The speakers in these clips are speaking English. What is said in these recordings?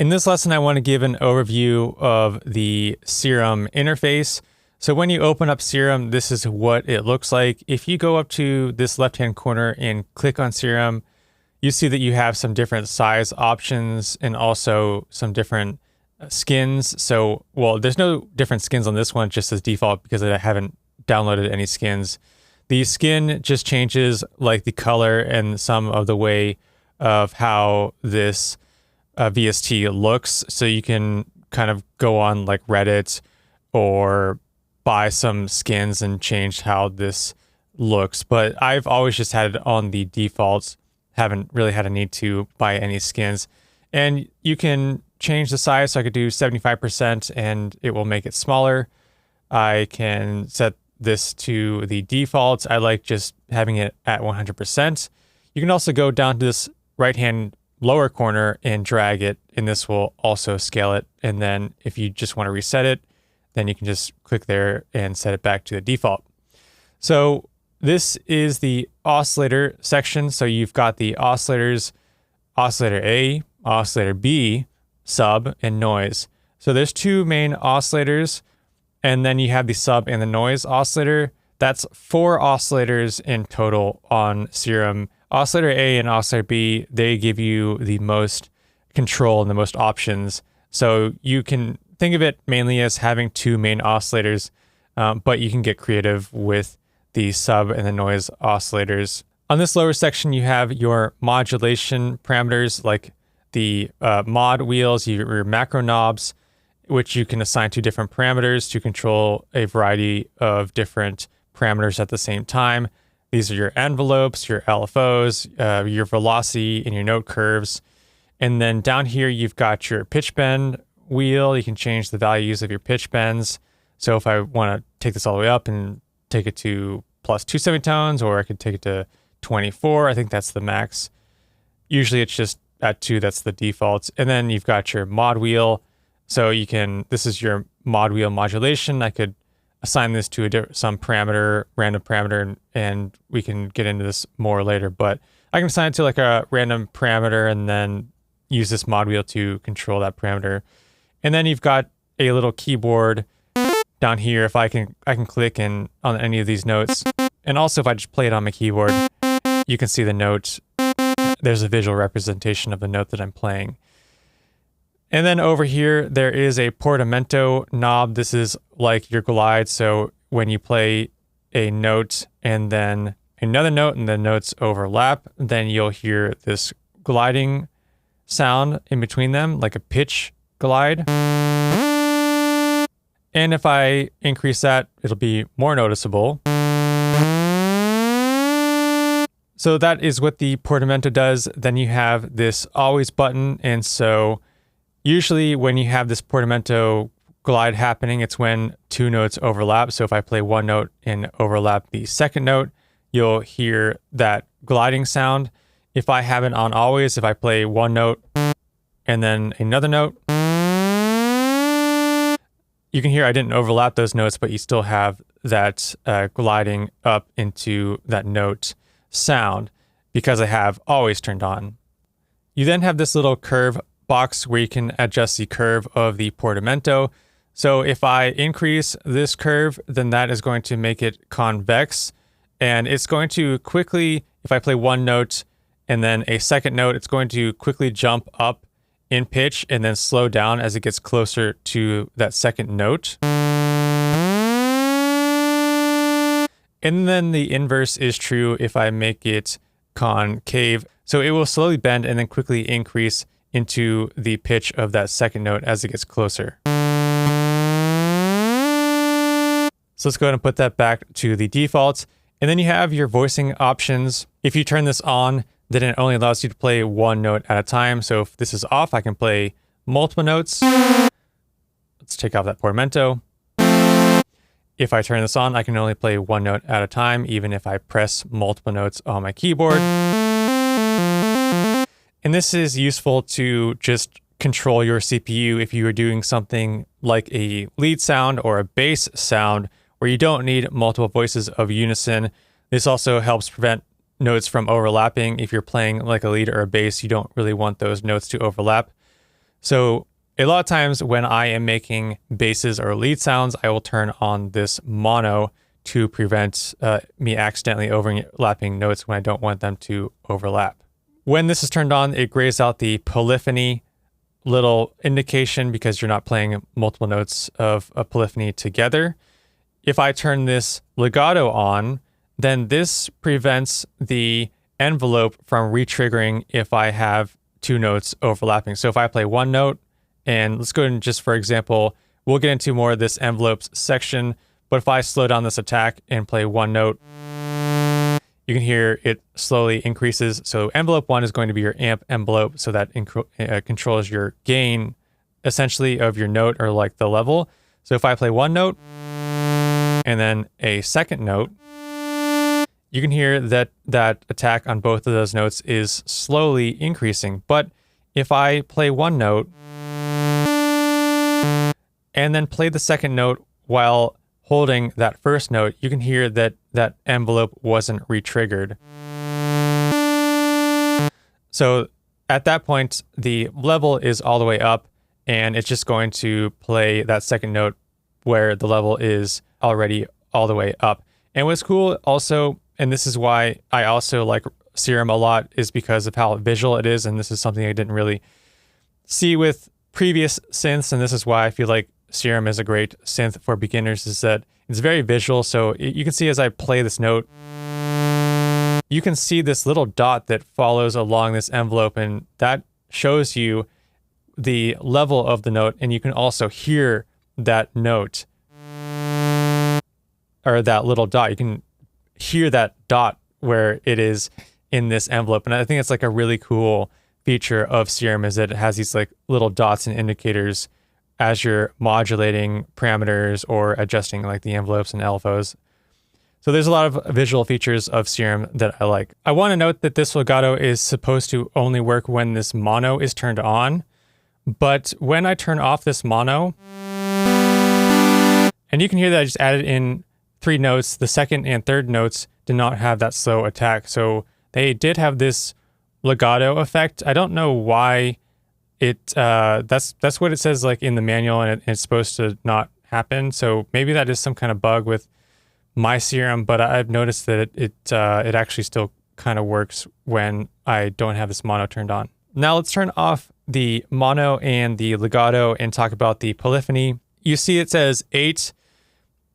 In this lesson, I want to give an overview of the Serum interface. So when you open up Serum, this is what it looks like. If you go up to this left-hand corner and click on Serum, you see that you have some different size options and also some different skins. So, well, there's no different skins on this one, just as default because I haven't downloaded any skins. The skin just changes like the color and some of the way of how this VST looks. So you can kind of go on like Reddit or buy some skins and change how this looks. But I've always just had it on the defaults. Haven't really had a need to buy any skins. And you can change the size. So I could do 75% and it will make it smaller. I can set this to the defaults. I like just having it at 100%. You can also go down to this right-hand lower corner and drag it, and this will also scale it. And then if you just want to reset it, then you can just click there and set it back to the default. So this is the oscillator section. So you've got the oscillators, oscillator A, oscillator B, sub, and noise. So there's two main oscillators, and then you have the sub and the noise oscillator. That's 4 oscillators in total on Serum. Oscillator A and oscillator B, they give you the most control and the most options. So you can think of it mainly as having 2 main oscillators, but you can get creative with the sub and the noise oscillators. On this lower section, you have your modulation parameters like the mod wheels, your macro knobs, which you can assign to different parameters to control a variety of different parameters at the same time. These are your envelopes, your LFOs, your velocity, and your note curves. And then down here, you've got your pitch bend wheel. You can change the values of your pitch bends. So if I want to take this all the way up and take it to plus 2 semitones, or I could take it to 24, I think that's the max. Usually it's just at 2, that's the default. And then you've got your mod wheel. So you can, this is your mod wheel modulation. I could assign this to some parameter, random parameter, and we can get into this more later, but I can assign it to like a random parameter and then use this mod wheel to control that parameter. And then you've got a little keyboard down here. If I can click on any of these notes. And also if I just play it on my keyboard, you can see the note. There's a visual representation of the note that I'm playing. And then over here, there is a portamento knob. This is like your glide. So when you play a note and then another note and the notes overlap, then you'll hear this gliding sound in between them, like a pitch glide. And if I increase that, it'll be more noticeable. So that is what the portamento does. Then you have this always button. And so usually when you have this portamento glide happening, it's when 2 notes overlap. So if I play one note and overlap the second note, you'll hear that gliding sound. If I have it on always, if I play one note and then another note, you can hear I didn't overlap those notes, but you still have that gliding up into that note sound because I have always turned on. You then have this little curve box where you can adjust the curve of the portamento. So if I increase this curve, then that is going to make it convex, and it's going to quickly, if I play one note and then a second note, it's going to quickly jump up in pitch and then slow down as it gets closer to that second note. And then the inverse is true if I make it concave. So it will slowly bend and then quickly increase into the pitch of that second note as it gets closer. So let's go ahead and put that back to the default. And then you have your voicing options. If you turn this on, then it only allows you to play one note at a time. So if this is off, I can play multiple notes. Let's take off that portamento. If I turn this on, I can only play one note at a time, even if I press multiple notes on my keyboard. And this is useful to just control your CPU if you are doing something like a lead sound or a bass sound where you don't need multiple voices of unison. This also helps prevent notes from overlapping. If you're playing like a lead or a bass, you don't really want those notes to overlap. So a lot of times when I am making basses or lead sounds, I will turn on this mono to prevent me accidentally overlapping notes when I don't want them to overlap. When this is turned on, it grays out the polyphony little indication because you're not playing multiple notes of a polyphony together. If I turn this legato on, then this prevents the envelope from re-triggering if I have two notes overlapping. So if I play one note, and let's go and just for example, we'll get into more of this envelopes section, but if I slow down this attack and play one note, you can hear it slowly increases. So envelope 1 is going to be your amp envelope, so that controls your gain essentially of your note or like the level. So if I play one note and then a second note, you can hear that that attack on both of those notes is slowly increasing. But if I play one note and then play the second note while holding that first note, you can hear that that envelope wasn't re-triggered. So at that point, the level is all the way up and it's just going to play that second note where the level is already all the way up. And what's cool also, and this is why I also like Serum a lot, is because of how visual it is. And this is something I didn't really see with previous synths. And this is why I feel like Serum is a great synth for beginners, is that it's very visual. So you can see as I play this note, you can see this little dot that follows along this envelope, and that shows you the level of the note. And you can also hear that note or that little dot. You can hear that dot where it is in this envelope. And I think it's like a really cool feature of Serum, is that it has these like little dots and indicators as you're modulating parameters or adjusting like the envelopes and LFOs. So there's a lot of visual features of Serum that I like. I want to note that this legato is supposed to only work when this mono is turned on. But when I turn off this mono, and you can hear that I just added in 3 notes, the second and third notes did not have that slow attack. So they did have this legato effect. I don't know why it, that's what it says like in the manual, and it's supposed to not happen. So maybe that is some kind of bug with my Serum, but I've noticed that it actually still kind of works when I don't have this mono turned on. Now let's turn off the mono and the legato and talk about the polyphony. You see it says 8.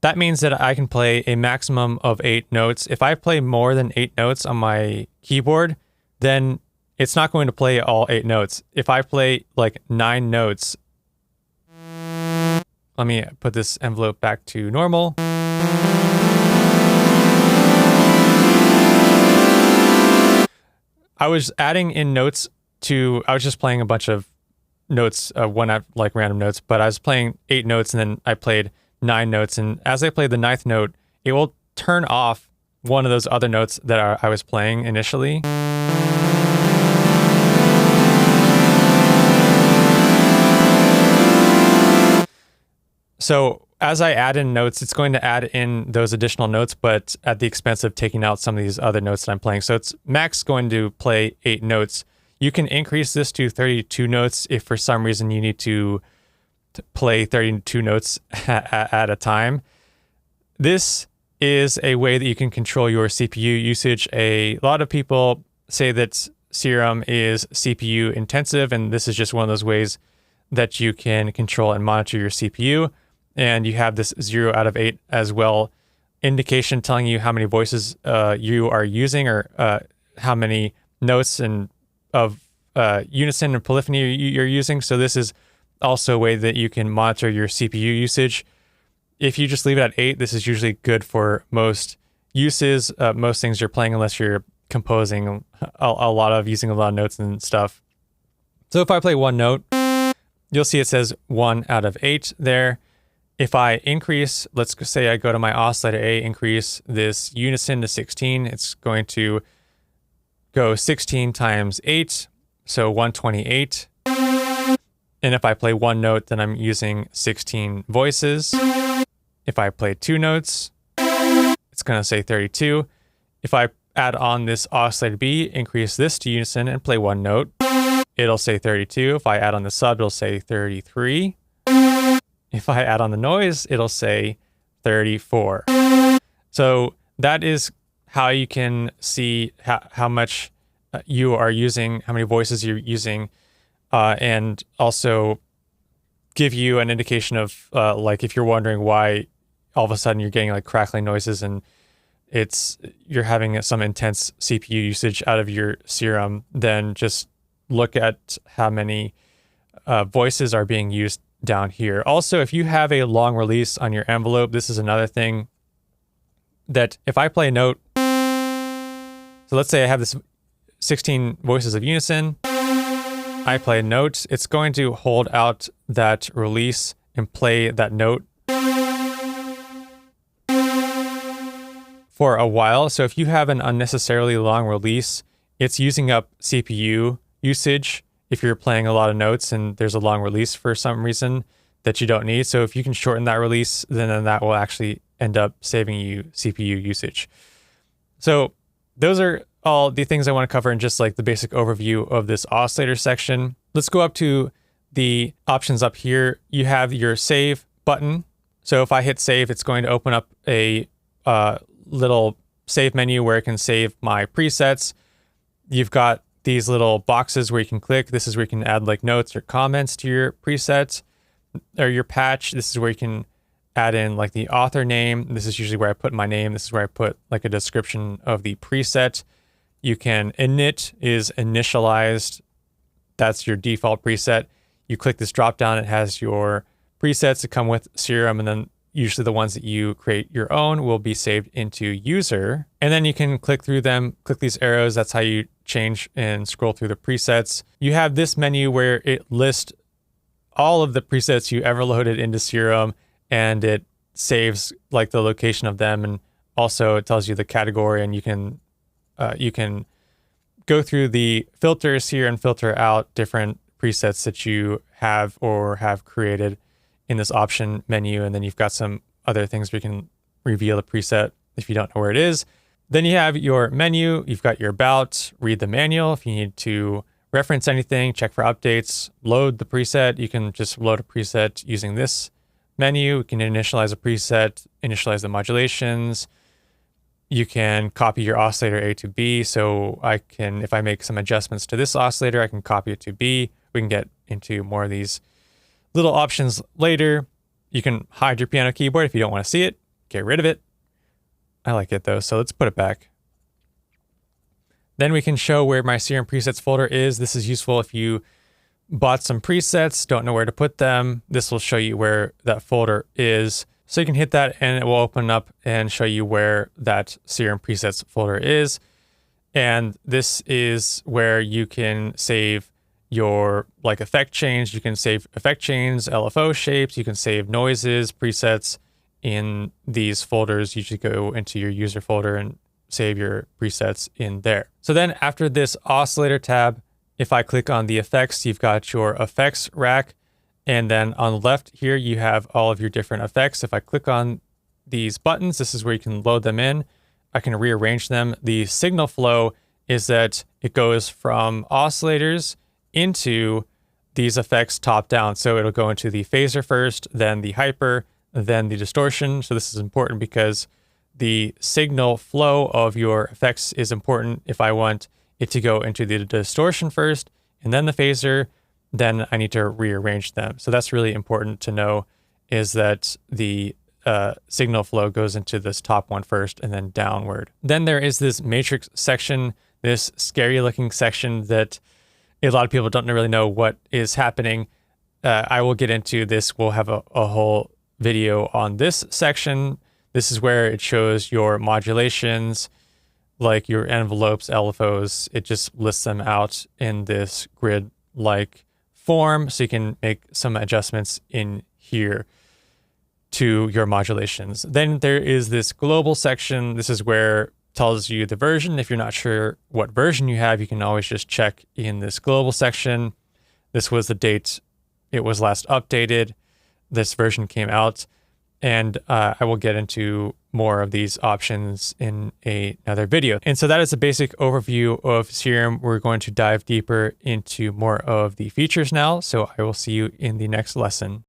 That means that I can play a maximum of 8 notes. If I play more than 8 notes on my keyboard, then it's not going to play all 8 notes. If I play like 9 notes, let me put this envelope back to normal. I was adding in notes I was just playing a bunch of notes, like random notes, but I was playing 8 notes and then I played 9 notes. And as I played the 9th note, it will turn off one of those other notes that I was playing initially. So as I add in notes, it's going to add in those additional notes, but at the expense of taking out some of these other notes that I'm playing. So it's max going to play 8 notes. You can increase this to 32 notes if for some reason you need to play 32 notes at a time. This is a way that you can control your CPU usage. A lot of people say that Serum is CPU intensive, and this is just one of those ways that you can control and monitor your CPU. And you have this 0 out of 8 as well indication telling you how many voices you are using, or how many notes and of unison and polyphony you're using. So this is also a way that you can monitor your CPU usage. If you just leave it at 8, this is usually good for most uses, most things you're playing, unless you're composing using a lot of notes and stuff. So if I play one note, you'll see it says 1 out of 8 there. If I increase, let's say I go to my oscillator A, increase this unison to 16, it's going to go 16 times 8, so 128. And if I play one note, then I'm using 16 voices. If I play 2 notes, it's going to say 32. If I add on this oscillator B, increase this to unison and play one note, it'll say 32. If I add on the sub, it'll say 33. If I add on the noise, it'll say 34. So that is how you can see how much you are using, how many voices you're using, and also give you an indication of like if you're wondering why all of a sudden you're getting like crackling noises and you're having some intense CPU usage out of your Serum, then just look at how many voices are being used down here. Also, if you have a long release on your envelope, this is another thing that if I play a note, so let's say I have this 16 voices of unison, I play a note, it's going to hold out that release and play that note for a while. So if you have an unnecessarily long release, it's using up CPU usage if you're playing a lot of notes and there's a long release for some reason that you don't need. So if you can shorten that release, then that will actually end up saving you CPU usage. So those are all the things I want to cover in just like the basic overview of this oscillator section. Let's go up to the options up here. You have your save button. So if I hit save, it's going to open up a little save menu where it can save my presets. You've got these little boxes where you can click. This is where you can add like notes or comments to your presets or your patch. This is where you can add in like the author name. This is usually where I put my name. This is where I put like a description of the preset. You can init is initialized. That's your default preset. You click this drop down, it has your presets that come with Serum, and then usually the ones that you create your own will be saved into user. And then you can click through them, click these arrows. That's how you change and scroll through the presets. You have this menu where it lists all of the presets you ever loaded into Serum, and it saves like the location of them, and also it tells you the category, and you can go through the filters here and filter out different presets that you have or have created in this option menu. And then you've got some other things where you can reveal the preset if you don't know where it is. Then you have your menu, you've got your about, read the manual. If you need to reference anything, check for updates, load the preset, you can just load a preset using this menu. You can initialize a preset, initialize the modulations. You can copy your oscillator A to B. So I can, if I make some adjustments to this oscillator, I can copy it to B. We can get into more of these little options later. You can hide your piano keyboard if you don't want to see it. Get rid of it. I like it though, so let's put it back. Then we can show where my Serum presets folder is. This is useful if you bought some presets, don't know where to put them. This will show you where that folder is. So you can hit that and it will open up and show you where that Serum presets folder is. And this is where you can save your like effect chains. You can save effect chains, LFO shapes. You can save noises, presets in these folders. You should go into your user folder and save your presets in there. So then after this oscillator tab, if I click on the effects, you've got your effects rack. And then on the left here, you have all of your different effects. If I click on these buttons, this is where you can load them in. I can rearrange them. The signal flow is that it goes from oscillators into these effects top down. So it'll go into the phaser first, then the hyper, then the distortion. So this is important because the signal flow of your effects is important. If I want it to go into the distortion first and then the phaser, then I need to rearrange them. So that's really important to know, is that the signal flow goes into this top one first and then downward. Then there is this matrix section, this scary looking section that a lot of people don't really know what is happening. I will get into this. We'll have a whole video on this section. This is where it shows your modulations, like your envelopes, LFOs. It just lists them out in this grid-like form, so you can make some adjustments in here to your modulations. Then there is this global section. This is where it tells you the version. If you're not sure what version you have, you can always just check in this global section. This was the date it was last updated. This version came out. And I will get into more of these options in another video. And so that is a basic overview of Serum. We're going to dive deeper into more of the features now. So I will see you in the next lesson.